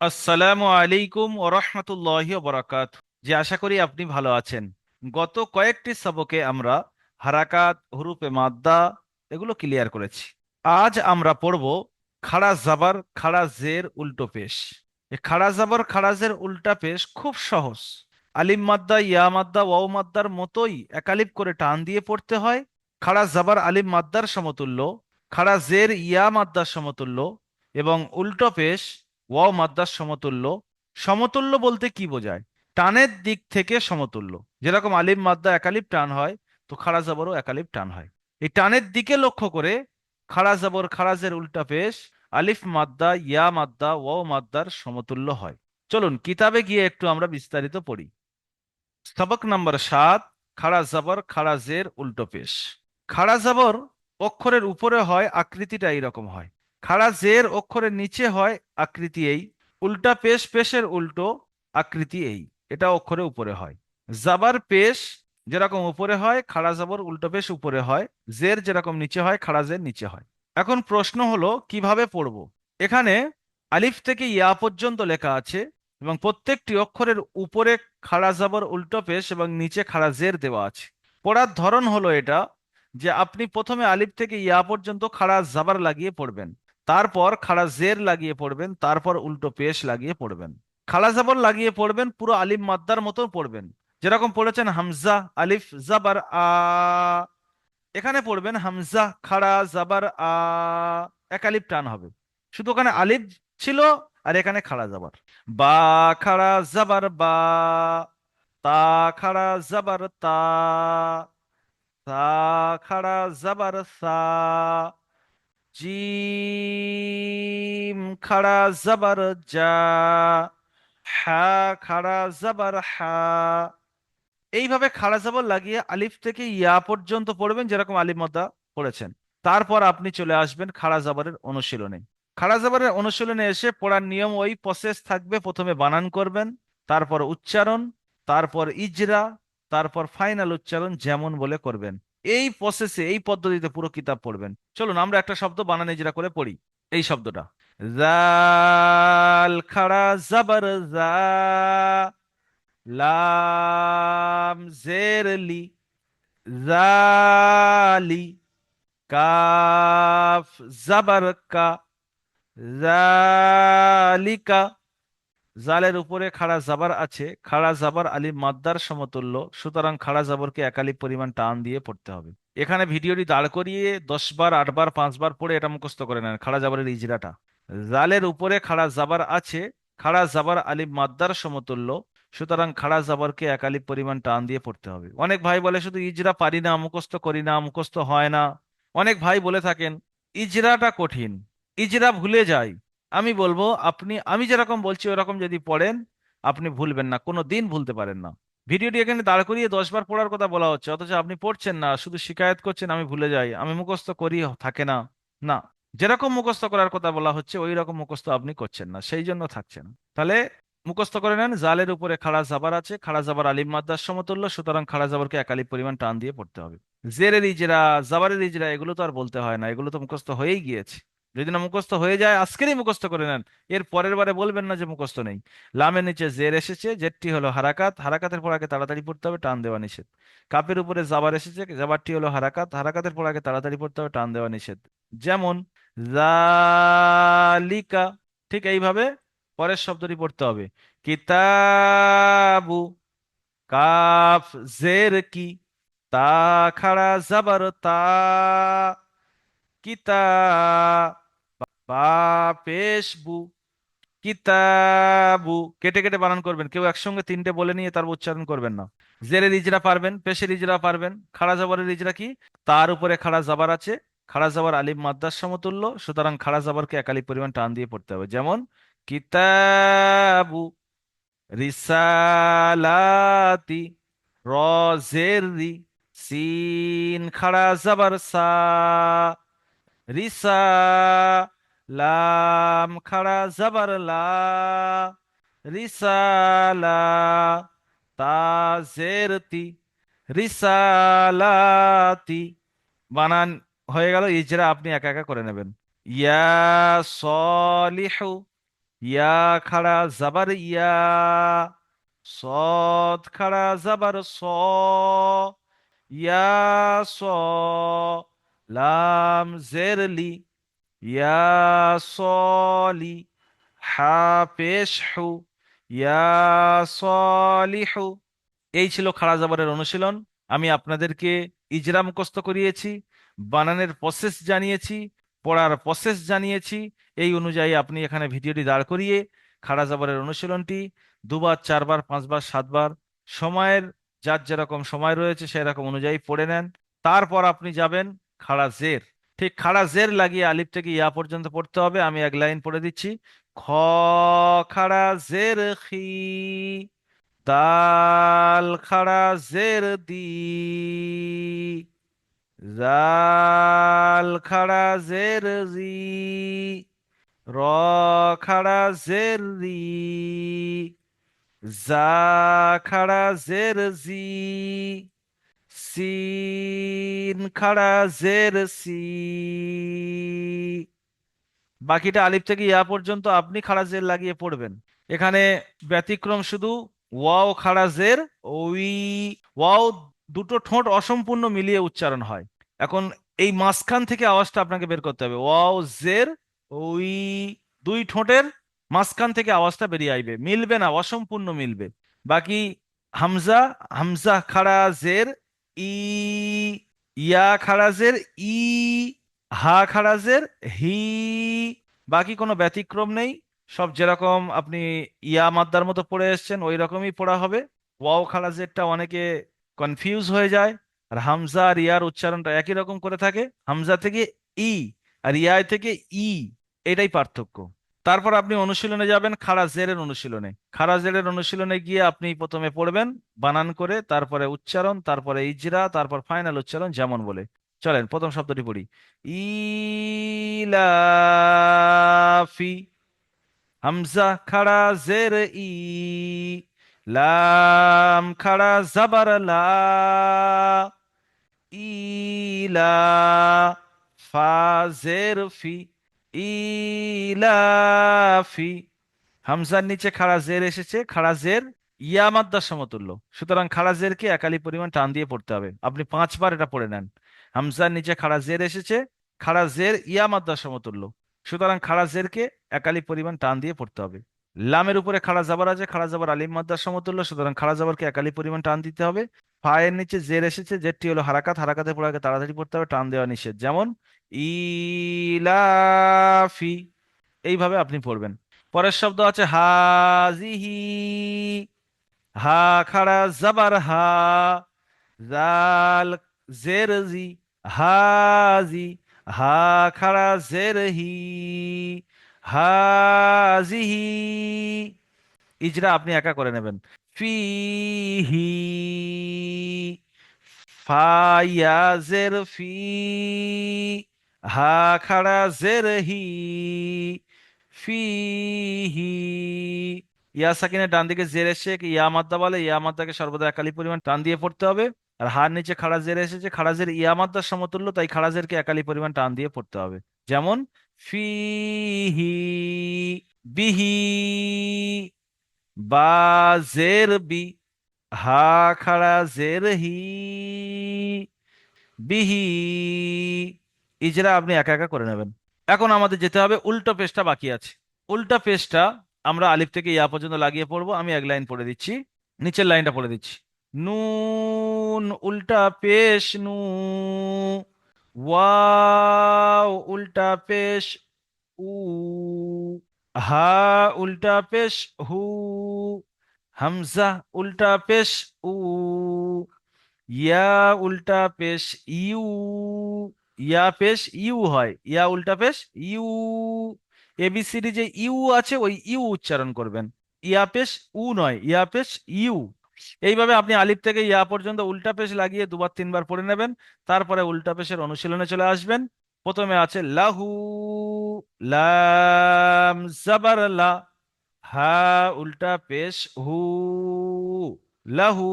আসসালামু আলাইকুম ওয়া রাহমাতুল্লাহি ওয়া বারাকাতুহু। জি, আশা করি আপনি ভালো আছেন। গত কয়েকটি সবকে আমরা হারাকাত, হুরুফে মাদ্দা এগুলো ক্লিয়ার করেছি। আজ আমরা পড়ব খাড়া জাবার খাড়া জের উল্টো পেশ। এই খাড়া জাবার খাড়া জের উল্টা পেশ খুব সহজ। আলিম মাদ্দা, ইয়া মাদ্দা, ওয়াও মাদ্দার মতোই একালিপ করে টান দিয়ে পড়তে হয়। খাড়া জাবার আলিম মাদ্দার সমতুল্য, খাড়া জের ইয়া মাদ্দার সমতুল্য এবং উল্টো পেশ ওয়াও মাদ্দার সমতুল্য। সমতুল্য বলতে কি বোঝায়? টানের দিক থেকে সমতুল্য। যেরকম আলিফ মাদ্দা একালিফ টান হয়, তো খাড়া জাবরও একালিফ টান হয়। এই টানের দিকে লক্ষ্য করে খাড়া জাবর খাড়াজের উল্টা পেশ আলিফ মাদ্দা, ইয়া মাদ্দা, ওয়াও মাদ্দার সমতুল্য হয়। চলুন কিতাবে গিয়ে একটু আমরা বিস্তারিত পড়ি। সবক নম্বর 7, খাড়া জাবর খাড়া জের উল্টো পেশ। খাড়া জাবর অক্ষরের উপরে হয়, আকৃতিটা এইরকম হয়। খাড়া জের অক্ষরের নিচে হয়, আকৃতি এই। উল্টা পেশ পেশের উল্টো, আকৃতি এই। এটা অক্ষরের উপরে হয়। জাবার পেশ যেরকম উপরে হয়, খাড়া জাবর উল্টো পেশ উপরে হয়। জের যেরকম নিচে হয়, খাড়া জের নিচে হয়। এখন প্রশ্ন হলো কিভাবে পড়ব। এখানে আলিফ থেকে ইয়া পর্যন্ত লেখা আছে এবং প্রত্যেকটি অক্ষরের উপরে খাড়া জাবর উল্টো পেশ এবং নিচে খাড়া জের দেওয়া আছে। পড়ার ধরন হলো এটা, যে আপনি প্রথমে আলিফ থেকে ইয়া পর্যন্ত খাড়া জাবার লাগিয়ে পড়বেন, তারপর খাড়া জের লাগিয়ে পড়বেন, তারপর উল্টো পেশ লাগিয়ে পড়বেন। খাড়া জাবর লাগিয়ে পড়বেন পুরো আলিফ মাদ্দার মতো পড়বেন। যেরকম পড়েছেন হামজা আলিফ জাবার আ, এখানে পড়বেন হামজা খাড়া জাবার আ, এক আলিফ টান হবে। শুধু ওখানে আলিফ ছিল আর এখানে খাড়া জাবার। বা খাড়া জাবার বা, তা খাড়া জাবার তা, সা খাড়া জাবার সা, জিম খাড়া জাবার যা, হা খাড়া জাবার হা। এইভাবে খাড়া জাবর লাগিয়ে আলিফ থেকে ইয়া পর্যন্ত পড়বেন, যেরকম আলিফ মাদ্দা পড়েছেন। তারপর আপনি চলে আসবেন খাড়া জাবরের অনুশীলনে। খাড়া জাবরের অনুশীলনে এসে পড়ার নিয়ম ওই প্রসেস থাকবে। প্রথমে বানান করবেন, তারপর উচ্চারণ, তারপর ইজরা, তারপর ফাইনাল উচ্চারণ যেমন বলে করবেন। এই প্রসেসে এই পদ্ধতিতে পুরো কিতাব পড়বেন। চলুন আমরা একটা শব্দ বানান ইজরা করে পড়ি। এই শব্দটা জাল খাড়া জাবর জা, লাম জের লি, জালি, কাফ জাবার কা, জালিকা। জালের উপরে খাড়া জাবার আছে, খাড়া জাবার আলিফ মাদ্দার সমতুল্য, সুতরাং খাড়া জাবরকে একালিফ পরিমাণ টান দিয়ে পড়তে হবে। এখানে ভিডিওটি দাঁড় করিয়ে 10 বার 8 বার 5 বার পড়ে এটা মুখস্থ করে নেন খাড়া জাবরের ইজরাটা। জালের উপরে খাড়া জাবার আছে, খাড়া জাবার আলিফ মাদ্দার সমতুল্য, সুতরাং খাড়া জাবরকে একালিফ পরিমাণ টান দিয়ে পড়তে হবে। অনেক ভাই বলে শুধু ইজরা পারি না, মুখস্থ করি না, মুখস্থ হয় না। অনেক ভাই বলে থাকেন ইজরাটা কঠিন, ইজরা ভুলে যায়। আমি বলবো আপনি আমি যেরকম বলছি ওরকম যদি পড়েন, আপনি ভুলবেন না, কোনো দিন ভুলতে পারেন না। ভিডিওটি এখানে দাঁড় করিয়ে 10 বার পড়ার কথা বলা হচ্ছে, অথচ আপনি পড়ছেন না, শুধু শিকায়ত করছেন আমি ভুলে যাই, আমি মুখস্থ করি থাকে না। না, যেরকম মুখস্থ করার কথা বলা হচ্ছে ওই রকম মুখস্থ আপনি করছেন না, সেই জন্য থাকছেন। তাহলে মুখস্থ করে নেন, জালের উপরে খাড়া জাবার আছে, খাড়া জাবার আলিফ মাদ্দার সমতুল্য, সুতরাং খাড়া জাবারকে এক আলিফ পরিমাণ টান দিয়ে পড়তে হবে। জেরের ইজরা, জাবারের ইজরা এগুলো তো আর বলতে হয় না, এগুলো তো মুখস্থ হয়েই গিয়েছে। যদি না মুখস্থ হয়ে যায় আজকেরই মুখস্থ করে নেন, এর পরের বারে বলবেন না যে মুখস্থ নেই। লামের নিচে জের এসেছে, জেরটি হলো হারাকাত, হারাকাতের পর আগে তাড়াতাড়ি পড়তে হবে, টান দেওয়া নিষেধ। কাপের উপরে জাবার এসেছে, জাবারটি হলো হারাকাত, হারাকাতের পর আগে তাড়াতাড়ি পড়তে হবে, টান দেওয়া নিষেধ। যেমন জালিকা, ঠিক এইভাবে পরের শব্দটি পড়তে হবে। কিতাবু, কাফ জের কি, তা খাড়া জাবার তা, কিতা, বা পেশ বু, কিতাবু। কেটে কেটে বানান করবেন, কেউ একসঙ্গে তিনটে বলে নিয়ে তার উচ্চারণ করবেন না। জেরের ইজরা পারবেন, পেশের ইজরা পারবেন, খাড়া জাবারের ইজরা কি? তার উপরে খাড়া জাবার আছে, খাড়া জাবার আলিফ মাদ্দার সমতুল্য, সুতরাং খাড়া জাবারকে এক আলিফ পরিমাণ টান দিয়ে পড়তে হবে। যেমন কিতাবু, রিসালাতি, র জের রি, সিন খাড়া জাবার সা, রিসা, লাম খাড়া জাবার লা, রিসালা, তা জের তি, রিসালাতি। বানান হয়ে গেল, ইজরা আপনি একা একা করে নেবেন। ইয়া সলিহু, ইয়া খাড়া জাবার ইয়া, সদ খাড়া জাবার স, ইয়া স, লাম জেরলি, ইয়া সলি, হা পেশ হু, ইয়া সলিহু। এই ছিল খাড়া জবরের অনুশীলন। আমি আপনাদেরকে ইজরা মুখস্থ করিয়েছি, বানানের প্রসেস জানিয়েছি, পড়ার প্রসেস জানিয়েছি। এই অনুযায়ী আপনি এখানে ভিডিওটি দাঁড় করিয়ে খাড়া জবরের অনুশীলনটি দুবার, চারবার, পাঁচবার, সাতবার সময়ের, যার যেরকম সময় রয়েছে সেরকম অনুযায়ী পড়ে নেন। তারপর আপনি যাবেন খাড়া জের। ঠিক খাড়া জের লাগিয়ে আলিফ থেকে ইয়া পর্যন্ত পড়তে হবে। আমি এক লাইন পড়ে দিচ্ছি। খ খাড়া জের খি, দাল খাড়া জের দি, জাল খাড়া জের জি, র খাড়া জের রি, জা খাড়া জের জি, সিন খাড়া জের সি। বাকিটা আলিফ থেকে ইয়া পর্যন্ত আপনি খাড়া জের লাগিয়ে পড়বেন। এখানে ব্যতিক্রম শুধু ওয়াও খাড়া জের ওই। ওয়াও দুটো ঠোঁট অসম্পূর্ণ মিলিয়ে উচ্চারণ হয়। এখন এই মাঝখান থেকে আওয়াজটা আপনাকে বের করতে হবে। ওয়াও জের ওই, দুই ঠোঁটের মাঝখান থেকে আওয়াজটা বেরিয়ে আইবে, মিলবে না, অসম্পূর্ণ মিলবে। বাকি হামজা, হামজা খাড়া জের ই, ইয়া খাড়া জের ই, হা খাড়া জের হি। বাকি কোনো ব্যতিক্রম নেই, সব যেরকম আপনি ইয়া মাদ্দার মতো পড়ে এসেছেন ওই রকমই পড়া হবে। ওয়াও খাড়া জেরটা অনেকে কনফিউজ হয়ে যায়, আর হামজা আর ইয়ার উচ্চারণটা একই রকম করে থাকে। হামজা থেকে ই আর ইয়ায় থেকে ই, এটাই পার্থক্য। তারপর আপনি অনুশীলনে যাবেন, খাড়া জেরের অনুশীলনে। খাড়া জেরের অনুশীলনে গিয়ে আপনি প্রথমে পড়বেন বানান করে, তারপরে উচ্চারণ, তারপরে ইজরা, তারপর ফাইনাল উচ্চারণ যেমন বলে। চলেন প্রথম শব্দটি পড়ি। ইলাফি, হামজা খাড়া জের ই, লাম খাড়া জাবার লা, ইলা, ফা জের ফি, ইলাফি। হামজার নিচে খাড়া জের এসেছে, খাড়া জের ইয়া মাদ্দার সমতুল্য, সুতরাং খাড়া জেরকে একালি পরিমাণ টান দিয়ে পড়তে হবে। আপনি পাঁচবার এটা পড়ে নেন। হামজার নিচে খাড়া জের এসেছে, খাড়া জের ইয়া মাদ্দার সমতুল্য, সুতরাং খাড়া জেরকে একালি পরিমাণ টান দিয়ে পড়তে হবে। লামের উপরে খাড়া জাবার আছে, খাড়া জাবার আলিম মাদ্দার সমতুল্য, সুতরাং খাড়া জাবারকে একালি পরিমাণ টান দিতে হবে। ফায়ের নিচে জের এসেছে, জেরটি হলো হারাকাত, হারাকাতে পড়ে আগে তাড়াতাড়ি পড়তে হবে, টান দেওয়া নিষেধ। যেমন ইলাফি, এইভাবে আপনি পড়বেন। পরের শব্দ আছে হাজিহি, হা খাড়া জাবার হা, জাল জের জি, হাজি, হা খাড়া জের হি, হাজিহি। ইজরা আপনি একা করে নেবেন। ফিহি, ফায়াজের ফি, হা খাড়া জের হি, ফিহি। ইয়া সাকিনের ডান দিকে জের এসে ইয়া মাদ্দা বলে, ইয়া মাদ্দাকে সর্বদা একালি পরিমাণ টান দিয়ে পড়তে হবে। আর হার নিচে খাড়া জের এসেছে, খাড়া জের ইয়া মাদ্দার সমতুল্য, তাই খাড়া জেরকে একালি পরিমাণ টান দিয়ে পড়তে হবে। যেমন ফিহি, বিহি, বা জের বি, হা খাড়া জের হি, বিহি। ইজরা আপনি একা একা করে নেবেন। এখন আমাদের যেতে হবে উল্টো পেশটা বাকি আছে। উল্টা পেশটা আমরা আলিফ থেকে ইয়া পর্যন্ত লাগিয়ে পড়বো। আমি এক লাইন পড়ে দিচ্ছি, নিচের লাইনটা পড়ে দিচ্ছি। নুন উল্টা পেশ নু, ওয়াও উল্টা পেশ উ, হা উল্টা পেশ হু, হামজা উল্টা পেশ উ, ইয়া উল্টা পেশ ইউ, ইয়া পেশ ইউ হয়, ইয়া উল্টা পেশ ইউ। এবিসিডি যে ইউ আছে ওই ইউ উচ্চারণ করবেন, ইয়া পেশ উ নয়, ইয়া পেশ ইউ। এইভাবে আপনি আলিফ থেকে ইয়া পর্যন্ত উল্টা পেশ লাগিয়ে দুবার তিনবার পড়ে নেবেন। তারপরে উল্টা পেশের অনুশীলনে চলে আসবেন। প্রথমে আছে লাহু, লাম জাবার লা, হা উল্টা পেশ হু, লাহু।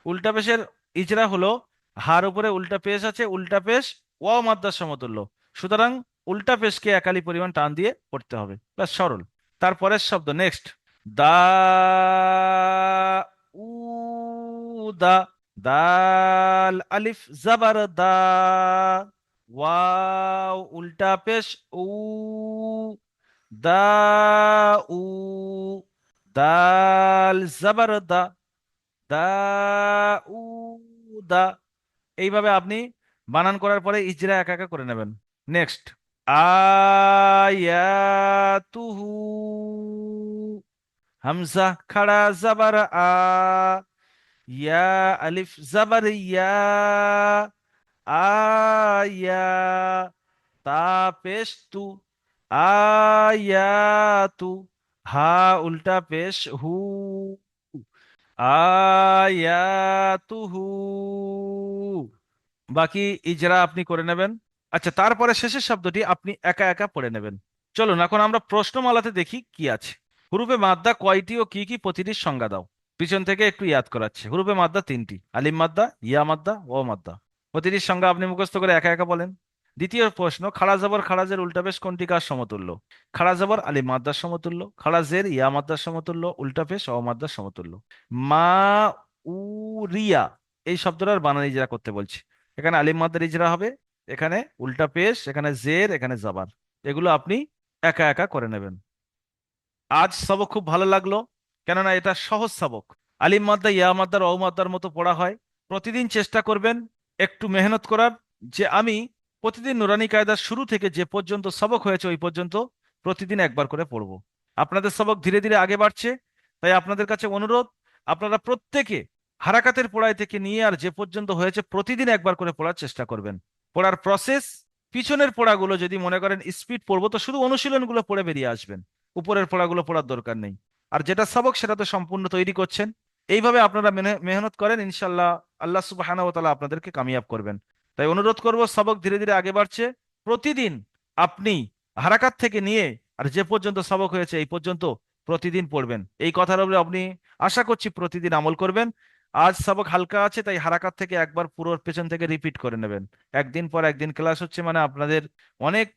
উল্টা পেশের ইজরা হলো, হার উপরে উল্টা পেশ আছে, উল্টা পেশ ওয়াও মাদ্দার সমতুল্য, সুতরাং উল্টা পেশকে একালি পরিমাণ টান দিয়ে পড়তে হবে, ব্যাস সরল। তারপরের শব্দ নেক্সট, দা উ দা, দাল আলিফ জাবার দা, ওয়াও উল্টা পেশ উ, দা উ, দাল জাবার দা, দা উ দা। এইভাবে আপনি বানান করার পরে ইজরা একা একা করে নেবেন। নেক্সট, আয়াতুহু, হামজা খাড়া জাবার আ, ইয়া আলিফ জাবার ইয়া, আয়া, তা পেশ তু, আয়াতু, হা উল্টা পেশ হু, আয়াতুহু। বাকি ইজরা আপনি করে নেবেন। আচ্ছা, তারপরে শেষের শব্দটি আপনি একা একা পড়ে নেবেন। চলুন এখন আমরা প্রশ্নমালাতে দেখি কি আছে। হুরুফে মাদ্দা কয়টি ও কি কি, প্রতিটির সংজ্ঞা দাও। পিছন থেকে একটু ইয়াদ করাচ্ছে। হুরুফে মাদ্দা তিনটি, আলিম মাদ্দা, ইয়া মাদ্দা, ও মাদ্দা। প্রতিটির সংজ্ঞা আপনি মুখস্থ করে একা একা বলেন। দ্বিতীয় প্রশ্ন, খাড়া জবর খাড়াজের উল্টা পেশ কোনটি কার সমতুল্য? খাড়া জবর আলিম মাদ্দার সমতুল্য, খাড়া জের ইয়া মাদ্দার সমতুল্য, উল্টা পেশ ও মাদ্দার সমতুল্য। মা উ রিয়া, এই শব্দটার বানান ইজরা করতে বলছি। এখানে আলিম মাদ্দার ইজরা হবে, এখানে উল্টা পেশ, এখানে জের, এখানে জাবার। এগুলো আপনি একা একা করে নেবেন। আজ সবক খুব ভালো লাগলো, কেননা এটা সহজ সবক। আলিম মাদ্দা ইয়া মাদ্দার ও মাদ্দার মতো পড়া হয়। প্রতিদিন চেষ্টা করবেন একটু মেহনত করার, যে আমি প্রতিদিন নুরানি কায়দার শুরু থেকে যে পর্যন্ত সবক হয়েছে ওই পর্যন্ত প্রতিদিন একবার করে পড়ব। আপনাদের সবক ধীরে ধীরে আগে বাড়ছে, তাই আপনাদের কাছে অনুরোধ, আপনারা প্রত্যেকে হারাকাতের পড়াই থেকে নিয়ে আর যে পর্যন্ত হয়েছে প্রতিদিন একবার করে পড়ার চেষ্টা করবেন। পড়ার প্রসেস, পিছনের পড়াগুলো যদি মনে করেন স্পিড পড়বো তো শুধু অনুশীলনগুলো পড়ে বেরিয়ে আসবেন, উপরের পড়াগুলো পড়ার দরকার নেই। আর যেটা সবক সেটা তো সম্পূর্ণ তৈরি করছেন। এইভাবে আপনারা মেহনত করেন, ইনশাল্লাহ আল্লাহ সুবহানাহু ওয়া তাআলা আপনাদেরকে কামিয়াব করবেন। তাই অনুরোধ করব, সবক ধীরে ধীরে আগে বাড়ছে, প্রতিদিন আপনি হারাকাত থেকে নিয়ে আর যে পর্যন্ত সবক হয়েছে এই পর্যন্ত প্রতিদিন পড়বেন। এই কথার উপরে আপনি আশা করছি প্রতিদিন আমল করবেন। আজ সবক হালকা আছে, তাই হারাকাত থেকে একবার পুরো পেছন থেকে রিপিট করে নেবেন। একদিন পর একদিন ক্লাস হচ্ছে মানে আপনাদের অনেক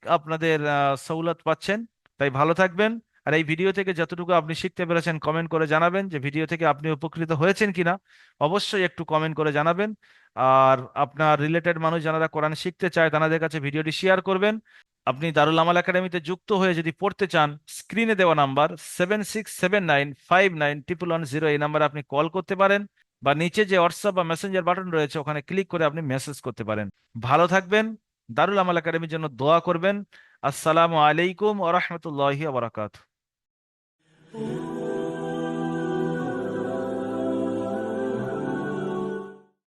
সৌলত পাচ্ছেন। তাই ভালো থাকবেন। আর এই ভিডিও থেকে যতটুকু আপনি শিখতে পেরেছেন কমেন্ট করে জানাবেন, যে ভিডিও থেকে আপনি উপকৃত হয়েছেন কিনা অবশ্যই একটু কমেন্ট করে জানাবেন। আর আপনার রিলেটেড মানুষ যারা কোরআন শিখতে চায় তাদের কাছে ভিডিওটি শেয়ার করবেন। আপনি দারুল আমাল একাডেমিতে যুক্ত হয়ে যদি পড়তে চান, স্ক্রিনে দেওয়া নাম্বার 7679591110, এই নাম্বারে আপনি কল করতে পারেন, বা নিচে যে হোয়াটসঅ্যাপ বা মেসেঞ্জার বাটন রয়েছে ওখানে ক্লিক করে আপনি মেসেজ করতে পারেন। ভালো থাকবেন, দারুল আমাল একাডেমির জন্য দোয়া করবেন। আসসালামু আলাইকুম ওয়া রাহমাতুল্লাহি ওয়া বারাকাতুহু।